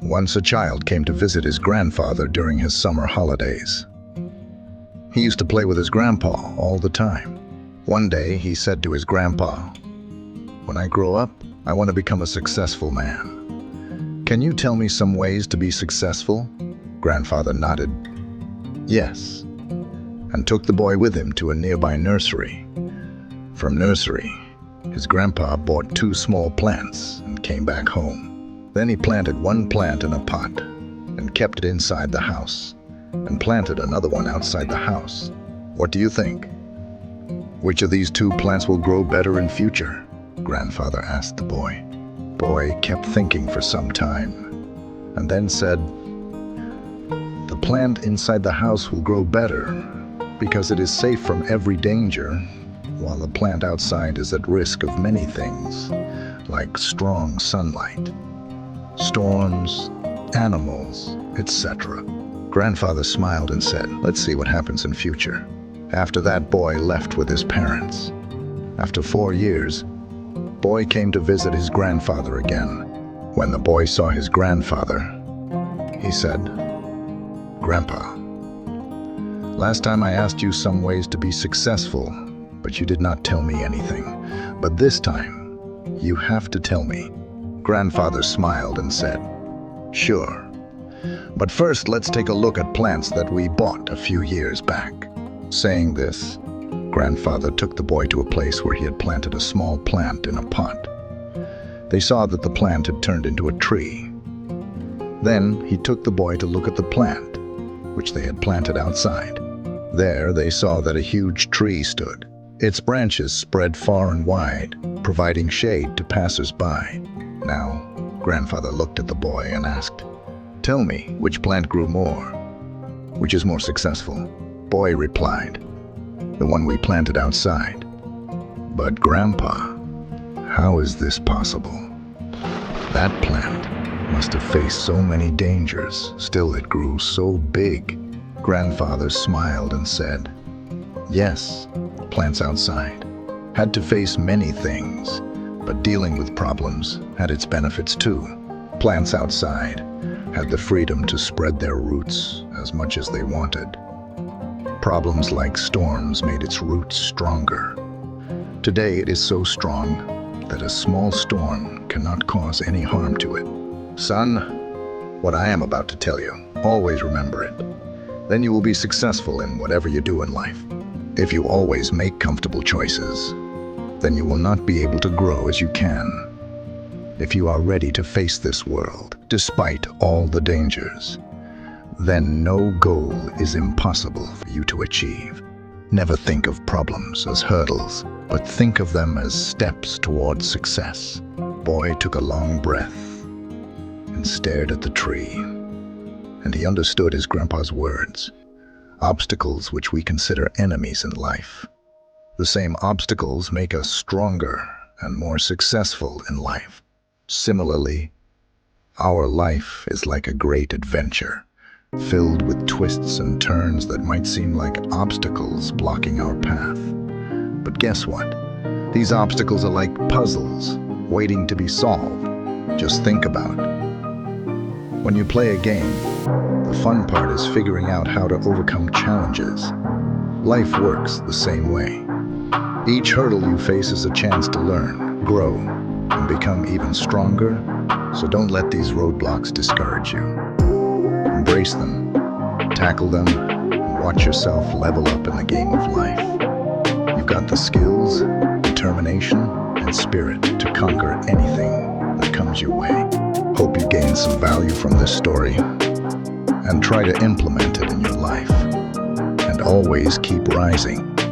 Once a child came to visit his grandfather during his summer holidays. He used to play with his grandpa all the time. One day, he said to his grandpa, "When I grow up, I want to become a successful man. Can you tell me some ways to be successful?" Grandfather nodded, "Yes," and took the boy with him to a nearby nursery. From nursery, his grandpa bought 2 small plants and came back home. Then he planted one plant in a pot and kept it inside the house, and planted another one outside the house. What do you think? Which of these 2 plants will grow better in future? Grandfather asked the boy. Boy kept thinking for some time, and then said, "The plant inside the house will grow better because it is safe from every danger, while the plant outside is at risk of many things, like strong sunlight, storms, animals, etc." Grandfather smiled and said, "Let's see what happens in future." After that, boy left with his parents. After 4 years, boy came to visit his grandfather again. When the boy saw his grandfather, he said, "Grandpa, last time I asked you some ways to be successful, but you did not tell me anything. But this time, you have to tell me." Grandfather smiled and said, "Sure. But first, let's take a look at plants that we bought a few years back." Saying this, Grandfather took the boy to a place where he had planted a small plant in a pot. They saw that the plant had turned into a tree. Then he took the boy to look at the plant, which they had planted outside. There they saw that a huge tree stood. Its branches spread far and wide, providing shade to passers-by. Now, Grandfather looked at the boy and asked, "Tell me, which plant grew more? Which is more successful?" Boy replied, "The one we planted outside." "But Grandpa, how is this possible? That plant must have faced so many dangers, still it grew so big." Grandfather smiled and said, "Yes, plants outside had to face many things, but dealing with problems had its benefits too. Plants outside had the freedom to spread their roots as much as they wanted. Problems like storms made its roots stronger. Today it is so strong that a small storm cannot cause any harm to it. Son, what I am about to tell you, always remember it. Then you will be successful in whatever you do in life. If you always make comfortable choices, then you will not be able to grow as you can. If you are ready to face this world, despite all the dangers, then no goal is impossible for you to achieve. Never think of problems as hurdles, but think of them as steps towards success." Boy took a long breath and stared at the tree, and he understood his grandpa's words. Obstacles which we consider enemies in life. The same obstacles make us stronger and more successful in life. Similarly, our life is like a great adventure, filled with twists and turns that might seem like obstacles blocking our path. But guess what? These obstacles are like puzzles waiting to be solved. Just think about it. When you play a game, the fun part is figuring out how to overcome challenges. Life works the same way. Each hurdle you face is a chance to learn, grow, and become even stronger, so don't let these roadblocks discourage you. Embrace them, tackle them, and watch yourself level up in the game of life. You've got the skills, determination, and spirit to conquer anything that comes your way. Hope you gain some value from this story, and try to implement it in your life. And always keep rising.